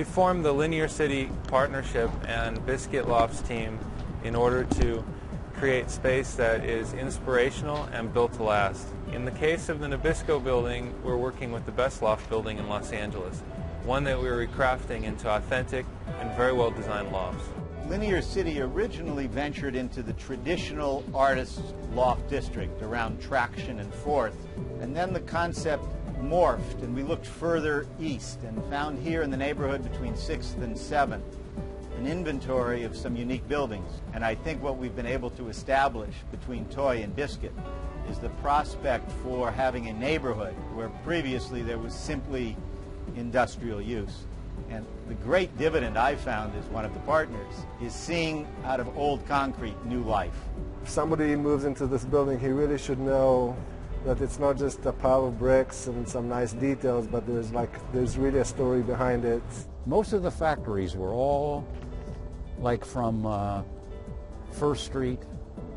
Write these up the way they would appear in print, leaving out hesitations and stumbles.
We formed the Linear City Partnership and Biscuit Lofts team in order to create space that is inspirational and built to last. In the case of the Nabisco building, we're working with the best loft building in Los Angeles, one that we're recrafting into authentic and very well designed lofts. Linear City originally ventured into the traditional artist loft district around Traction and 4th, and then the concept morphed and we looked further east and found here in the neighborhood between 6th and 7th an inventory of some unique buildings. And I think what we've been able to establish between Toy and Biscuit is the prospect for having a neighborhood where previously there was simply industrial use. And the great dividend I found as one of the partners is seeing out of old concrete new life. If somebody moves into this building, he really should know that it's not just a pile of bricks and some nice details, but there's really a story behind it. Most of the factories were all like from 1st Street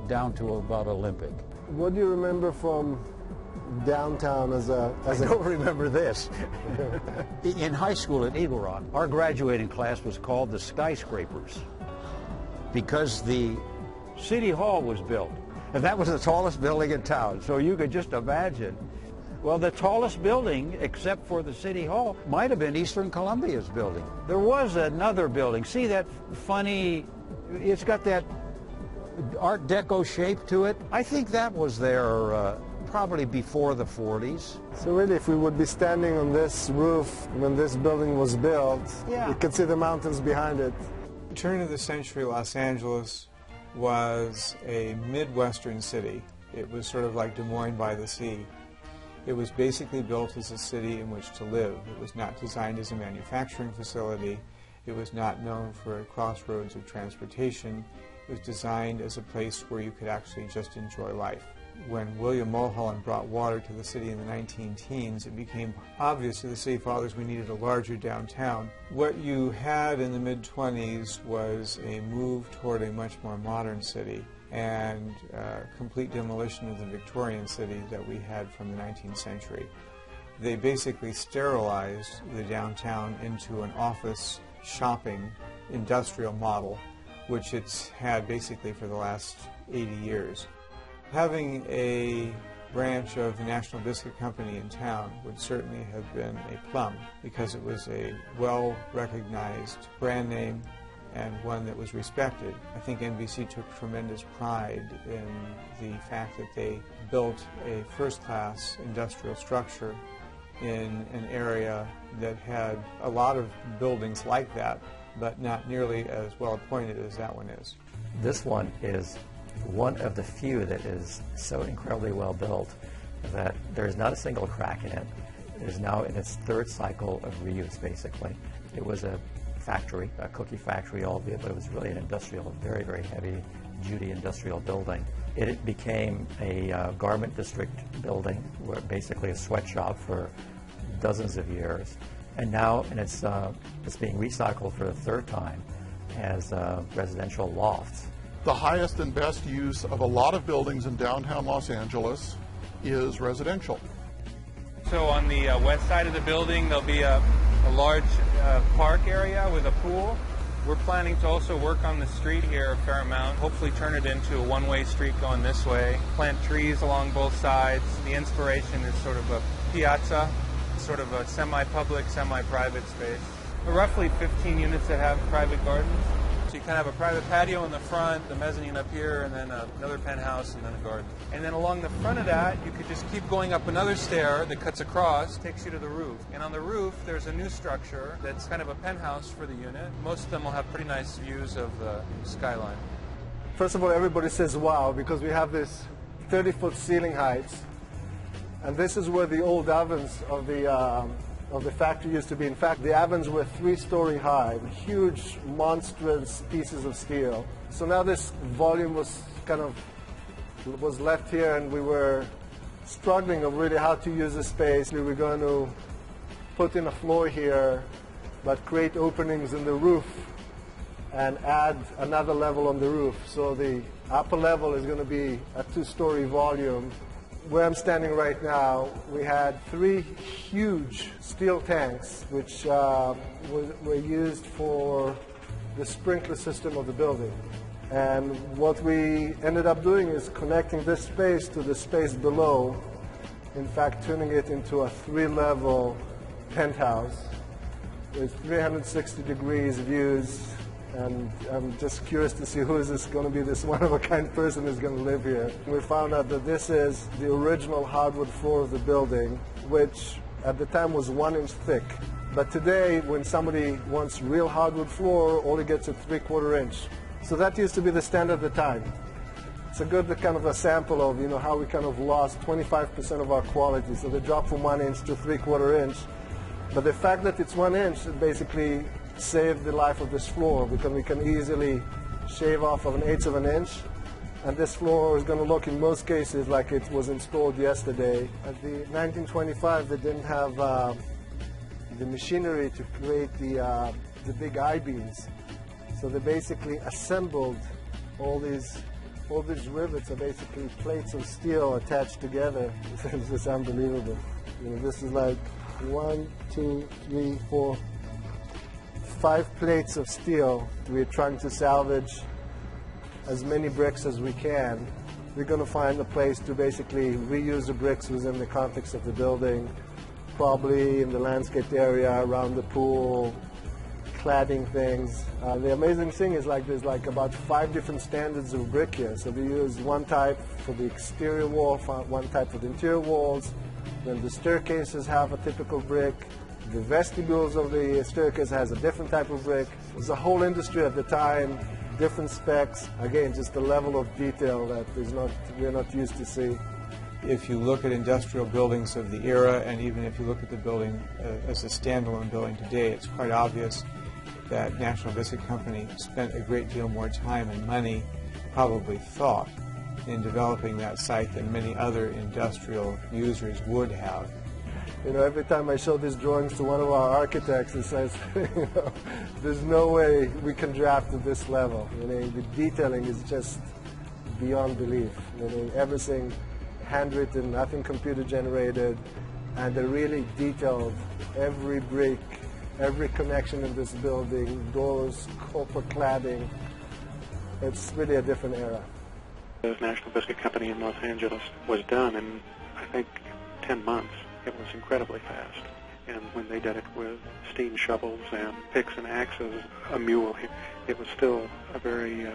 down to about Olympic. What do you remember from downtown as a I don't remember this. In high school at Eagle Rock, our graduating class was called the Skyscrapers because the City Hall was built. And that was the tallest building in town, so you could just imagine. Well, the tallest building, except for the City Hall, might have been Eastern Columbia's building. There was another building. See that funny, it's got that Art Deco shape to it? I think that was there probably before the 40s. So really, if we would be standing on this roof when this building was built, you could see the mountains behind it. Turn of the century Los Angeles was a Midwestern city. It was sort of like Des Moines by the sea. It was basically built as a city in which to live. It was not designed as a manufacturing facility. It was not known for a crossroads of transportation. It was designed as a place where you could actually just enjoy life. When William Mulholland brought water to the city in the 19-teens, it became obvious to the city fathers we needed a larger downtown. What you had in the mid-20s was a move toward a much more modern city and complete demolition of the Victorian city that we had from the 19th century. They basically sterilized the downtown into an office, shopping, industrial model, which it's had basically for the last 80 years. Having a branch of the National Biscuit Company in town would certainly have been a plum because it was a well-recognized brand name and one that was respected. I think NBC took tremendous pride in the fact that they built a first-class industrial structure in an area that had a lot of buildings like that, but not nearly as well appointed as that one is. This one is one of the few that is so incredibly well built that there's not a single crack in it. It is now in its 3rd cycle of reuse, basically. It was a factory, a cookie factory, albeit, but it was really an industrial, very, very heavy-duty industrial building. It became a garment district building, where basically a sweatshop for dozens of years. And now it's being recycled for the 3rd time as residential lofts. The highest and best use of a lot of buildings in downtown Los Angeles is residential. So on the west side of the building, there'll be a large park area with a pool. We're planning to also work on the street here a fair amount, hopefully turn it into a one-way street going this way, plant trees along both sides. The inspiration is sort of a piazza, sort of a semi-public, semi-private space. Roughly 15 units that have private gardens. So you kind of have a private patio in the front, the mezzanine up here, and then another penthouse, and then a garden. And then along the front of that, you could just keep going up another stair that cuts across, takes you to the roof. And on the roof, there's a new structure that's kind of a penthouse for the unit. Most of them will have pretty nice views of the skyline. First of all, everybody says wow, because we have this 30-foot ceiling heights. And this is where the old ovens of the factory used to be. In fact, the ovens were 3-story high, huge, monstrous pieces of steel. So now this volume was left here, and we were struggling of really how to use the space. We were going to put in a floor here, but create openings in the roof and add another level on the roof. So the upper level is going to be a 2-story volume, where I'm standing right now, we had 3 huge steel tanks which were used for the sprinkler system of the building. And what we ended up doing is connecting this space to the space below, in fact turning it into a 3-level penthouse with 360 degrees views. And I'm just curious to see who is this going to be, this one-of-a-kind person who's going to live here. We found out that this is the original hardwood floor of the building, which at the time was 1 inch thick. But today, when somebody wants real hardwood floor, all he gets is 3/4 inch. So that used to be the standard at the time. It's a good kind of a sample of, you know, how we kind of lost 25% of our quality. So they dropped from 1 inch to 3/4 inch. But the fact that it's 1 inch, it basically saved the life of this floor, because we can easily shave off of 1/8 of an inch, and this floor is going to look in most cases like it was installed yesterday. At the 1925, they didn't have the machinery to create the big I-beams, so they basically assembled all these rivets are basically plates of steel attached together. It's just unbelievable. You know, this is like 1, 2, 3, 4, 5 plates of steel. We're trying to salvage as many bricks as we can. We're going to find a place to basically reuse the bricks within the context of the building, probably in the landscaped area around the pool, cladding things. The amazing thing is, like, there's like about 5 different standards of brick here. So we use one type for the exterior wall, one type for the interior walls. Then the staircases have a typical brick. The vestibules of the staircase has a different type of brick. It was a whole industry at the time, different specs. Again, just the level of detail that we're not used to see. If you look at industrial buildings of the era, and even if you look at the building as a standalone building today, it's quite obvious that National Biscuit Company spent a great deal more time and money, probably thought, in developing that site than many other industrial users would have. You know, every time I show these drawings to one of our architects, he says, you know, there's no way we can draft at this level. You know, the detailing is just beyond belief. You know, everything handwritten, nothing computer generated, and they really detailed every brick, every connection in this building, doors, copper cladding. It's really a different era. The National Biscuit Company in Los Angeles was done in, I think, 10 months. It was incredibly fast. And when they did it with steam shovels and picks and axes, a mule, it was still a very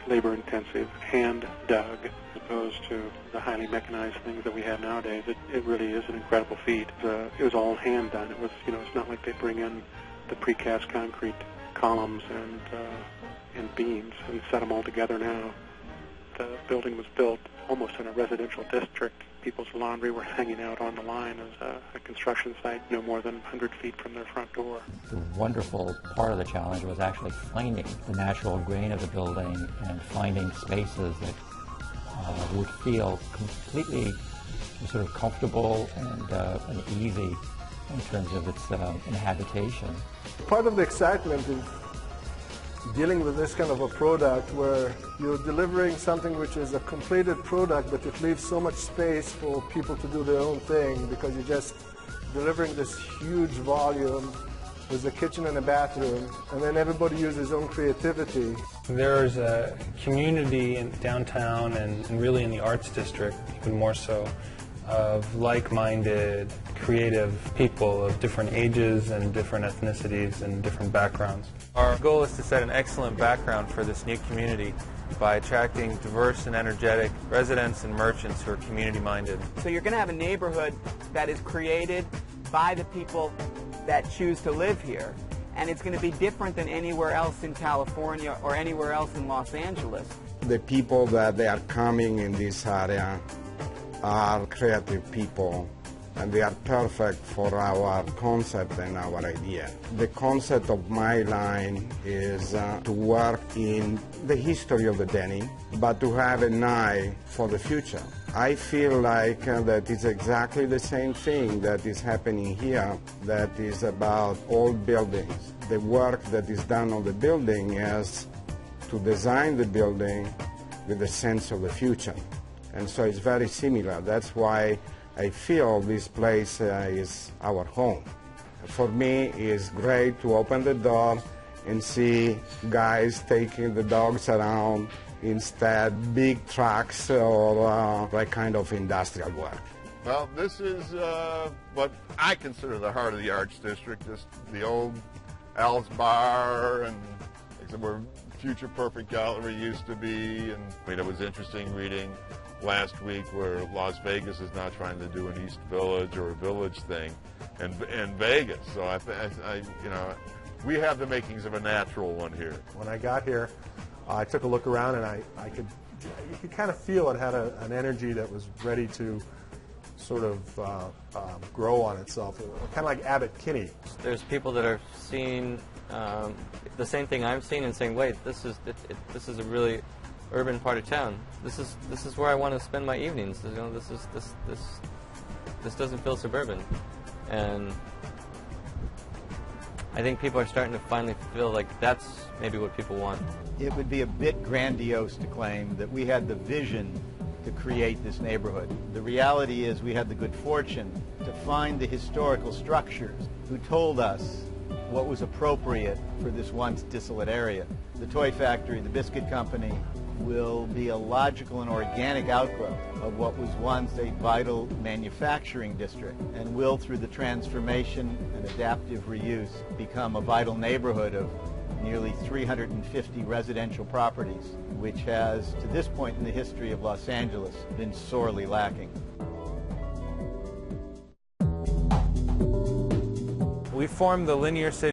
labor-intensive, hand-dug, as opposed to the highly mechanized things that we have nowadays. It really is an incredible feat. It was all hand-done. It was, you know, it's not like they bring in the precast concrete columns and beams and set them all together now. The building was built almost in a residential district. People's laundry were hanging out on the line as a construction site no more than 100 feet from their front door. The wonderful part of the challenge was actually finding the natural grain of the building and finding spaces that would feel completely sort of comfortable and easy in terms of its inhabitation. Part of the excitement is dealing with this kind of a product where you're delivering something which is a completed product, but it leaves so much space for people to do their own thing, because you're just delivering this huge volume with a kitchen and a bathroom, and then everybody uses his own creativity. There's a community in downtown and really in the arts district, even more so, of like-minded, creative people of different ages and different ethnicities and different backgrounds. Our goal is to set an excellent background for this new community by attracting diverse and energetic residents and merchants who are community-minded. So you're going to have a neighborhood that is created by the people that choose to live here, and it's going to be different than anywhere else in California or anywhere else in Los Angeles. The people that they are coming in this area are creative people, and they are perfect for our concept and our idea. The concept of my line is to work in the history of the denim, but to have an eye for the future. I feel like that is exactly the same thing that is happening here, that is about old buildings. The work that is done on the building is to design the building with a sense of the future. And so it's very similar. That's why I feel this place is our home. For me, it's great to open the door and see guys taking the dogs around instead big trucks or that kind of industrial work. Well, this is what I consider the heart of the Arts District, just the old Al's Bar and where Future Perfect Gallery used to be. And I mean, it was interesting reading last week where Las Vegas is now trying to do an East Village or a Village thing in Vegas. So I you know, we have the makings of a natural one here. When I got here, I took a look around and you could kind of feel it had an energy that was ready to sort of grow on itself, kind of like Abbott Kinney. There's people that are seeing the same thing I'm seeing and saying, wait, this is a really urban part of town. This is where I want to spend my evenings. You know, this doesn't feel suburban, and I think people are starting to finally feel like that's maybe what people want. It would be a bit grandiose to claim that we had the vision to create this neighborhood. The reality is we had the good fortune to find the historical structures who told us what was appropriate for this once desolate area. The toy factory, the biscuit company, will be a logical and organic outgrowth of what was once a vital manufacturing district, and will, through the transformation and adaptive reuse, become a vital neighborhood of nearly 350 residential properties, which has, to this point in the history of Los Angeles, been sorely lacking. We formed the Linear City